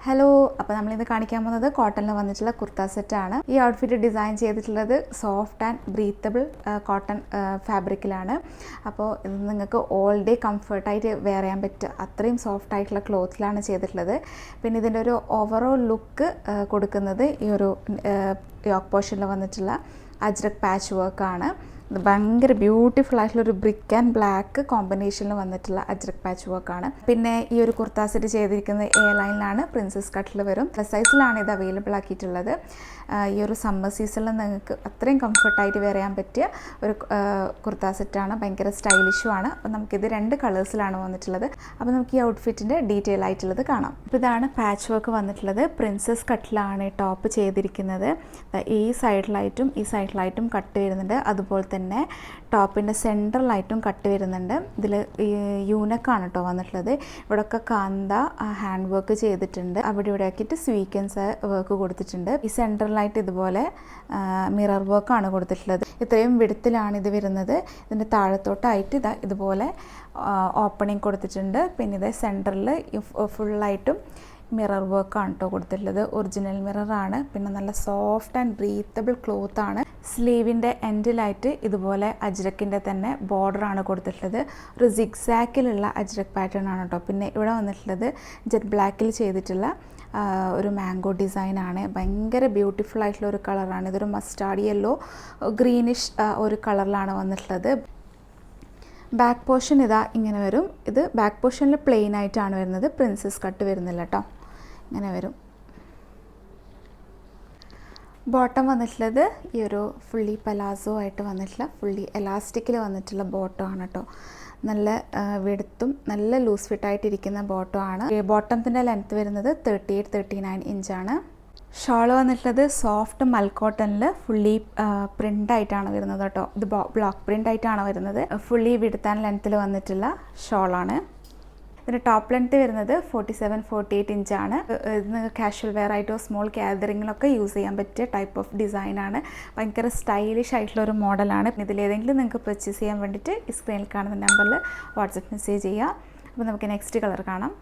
Hello, അപ്പോൾ നമ്മളിന്ന് കാണിക്കാൻ പോകുന്നത് കോട്ടണിൽ വന്നിട്ടുള്ള കുർത്ത സെറ്റാണ്. ഈ ഔട്ട്ഫിറ്റ് ഡിസൈൻ ചെയ്തിട്ടുള്ളത് സോഫ്റ്റ് ആൻഡ് ബ്രീത്തബിൾ കോട്ടൺ ഫാബ്രിക്കിലാണ്. അപ്പോൾ ഇത് നിങ്ങൾക്ക് ഓൾ ഡേ കംഫർട്ടായിട്ട് വെയർ ചെയ്യാൻ പറ്റുക അത്രയും സോഫ്റ്റ് ആയിട്ടുള്ള ക്ലോത്തിലാണ് ചെയ്തിട്ടുള്ളത്. പിന്നെ ഇതിൻ്റെ ഒരു ഓവറോൾ ലുക്ക് കൊടുക്കുന്നത് ഈ ഒരു യോക്ക് പോർഷനിൽ വന്നിട്ടുള്ള അജ്രക് പാച്ച് വർക്കാണ്. ഇത് ഭയങ്കര ബ്യൂട്ടിഫുൾ ആയിട്ടുള്ളൊരു ബ്രിക്ക് ആൻഡ് ബ്ലാക്ക് കോമ്പിനേഷനിൽ വന്നിട്ടുള്ള അജ്രക് പാച്ച് വർക്കാണ്. പിന്നെ ഈ ഒരു കുർത്ത സെറ്റ് ചെയ്തിരിക്കുന്നത് എ ലൈനിലാണ്, പ്രിൻസസ് കട്ടിൽ വരും. പ്ലസ് സൈസിലാണ് ഇത് അവൈലബിൾ ആക്കിയിട്ടുള്ളത്. ഈ ഒരു സമ്മർ സീസണിൽ നിങ്ങൾക്ക് അത്രയും കംഫർട്ടായിട്ട് വെയർ ചെയ്യാൻ പറ്റിയ ഒരു കുർത്ത സെറ്റാണ്. ഭയങ്കര സ്റ്റൈലിഷുമാണ്. അപ്പോൾ നമുക്കിത് 2 കളേഴ്സിലാണ് വന്നിട്ടുള്ളത്. അപ്പോൾ നമുക്ക് ഈ ഔട്ട്ഫിറ്റിൻ്റെ ഡീറ്റെയിൽ ആയിട്ടുള്ളത് കാണാം. അപ്പോൾ ഇതാണ് പാച്ച് വർക്ക് വന്നിട്ടുള്ളത്. പ്രിൻസസ് കട്ടിലാണ് ടോപ്പ് ചെയ്തിരിക്കുന്നത്. ഈ സൈഡിലായിട്ടും കട്ട് വരുന്നുണ്ട്. അതുപോലെ തന്നെ ടോപ്പിൻ്റെ സെൻട്രലായിട്ടും കട്ട് വരുന്നുണ്ട്. ഇതിൽ യൂനക്കാണ് കേട്ടോ വന്നിട്ടുള്ളത്. ഇവിടെയൊക്കെ കാന്ത ഹാൻഡ് വർക്ക് ചെയ്തിട്ടുണ്ട്. അവിടെ ഇവിടെ ആക്കിയിട്ട് സ്വീക്വൻസ് വർക്ക് കൊടുത്തിട്ടുണ്ട്. ഈ സെൻട്രലായിട്ട് ഇതുപോലെ മിറർ വർക്കാണ് കൊടുത്തിട്ടുള്ളത്. ഇത്രയും വിഡ്ത്തിലാണ് ഇത് വരുന്നത്. ഇതിൻ്റെ താഴത്തോട്ടായിട്ട് ഇതുപോലെ ഓപ്പണിങ് കൊടുത്തിട്ടുണ്ട്. പിന്നെ ഇത് സെൻറ്ററിൽ ഫുള്ളായിട്ടും മിറർ വർക്കാണ് കേട്ടോ കൊടുത്തിട്ടുള്ളത്. ഒറിജിനൽ മിററാണ്. പിന്നെ നല്ല സോഫ്റ്റ് ആൻഡ് ബ്രീത്തബിൾ ക്ലോത്താണ്. സ്ലീവിൻ്റെ എൻഡിലായിട്ട് ഇതുപോലെ അജ്രക്കിൻ്റെ തന്നെ ബോർഡറാണ് കൊടുത്തിട്ടുള്ളത്. ഒരു സിഗ്സാക്കിലുള്ള അജ്രക് പാറ്റേൺ ആണ് കേട്ടോ. പിന്നെ ഇവിടെ വന്നിട്ടുള്ളത് ജെറ്റ് ബ്ലാക്കിൽ ചെയ്തിട്ടുള്ള ഒരു മാംഗോ ഡിസൈനാണ്. ഭയങ്കര ബ്യൂട്ടിഫുൾ ആയിട്ടുള്ള ഒരു കളറാണ്. ഇതൊരു മസ്റ്റാർഡ് യെല്ലോ ഗ്രീനിഷ് ഒരു കളറിലാണ് വന്നിട്ടുള്ളത്. ബാക്ക് പോർഷൻ ഇതാ ഇങ്ങനെ വരും. ഇത് ബാക്ക് പോർഷനിൽ പ്ലെയിൻ ആയിട്ടാണ് വരുന്നത്. പ്രിൻസസ് കട്ട് വരുന്നില്ല കേട്ടോ. ഇങ്ങനെ വരും. ബോട്ടം വന്നിട്ടുള്ളത് ഈ ഒരു ഫുള്ളി പലാസോ ആയിട്ട് വന്നിട്ടുള്ള ഫുള്ളി എലാസ്റ്റിക്കിൽ വന്നിട്ടുള്ള ബോട്ടം ആണ് കേട്ടോ. നല്ല വെടുത്തും നല്ല ലൂസ് ഫിറ്റായിട്ടിരിക്കുന്ന ബോട്ടം ആണ്. ബോട്ടത്തിൻ്റെ ലെങ്ത്ത് വരുന്നത് 38-39 ഇഞ്ചാണ്. ഷോൾ വന്നിട്ടുള്ളത് സോഫ്റ്റ് മൽക്കോട്ടണിൽ ഫുള്ളി പ്രിൻ്റ് ആയിട്ടാണ് വരുന്നത് കേട്ടോ. ഇത് ബ്ലോക്ക് പ്രിൻ്റ് ആയിട്ടാണ് വരുന്നത്. ഫുള്ളി വിഡ്ത്ത് ആൻഡ് ലെങ്ത്തിൽ വന്നിട്ടുള്ള ഷോളാണ്. ഇതിൻ്റെ ടോപ്പ് ലെങ്ത്ത് വരുന്നത് 47-48 ഇഞ്ചാണ്. ഇത് കാഷ്വൽ വെയർ ആയിട്ടോ സ്മോൾ ഗാദറിങ്ങിലൊക്കെ യൂസ് ചെയ്യാൻ പറ്റിയ ടൈപ്പ് ഓഫ് ഡിസൈനാണ്. ഭയങ്കര സ്റ്റൈലിഷ് ആയിട്ടുള്ള ഒരു മോഡലാണ്. ഇതിലേതെങ്കിലും നിങ്ങൾക്ക് പർച്ചേസ് ചെയ്യാൻ വേണ്ടിയിട്ട് ഈ സ്ക്രീനിൽ കാണുന്ന നമ്പറിൽ വാട്സപ്പ് മെസ്സേജ് ചെയ്യുക. അപ്പോൾ നമുക്ക് നെക്സ്റ്റ് കളർ കാണാം.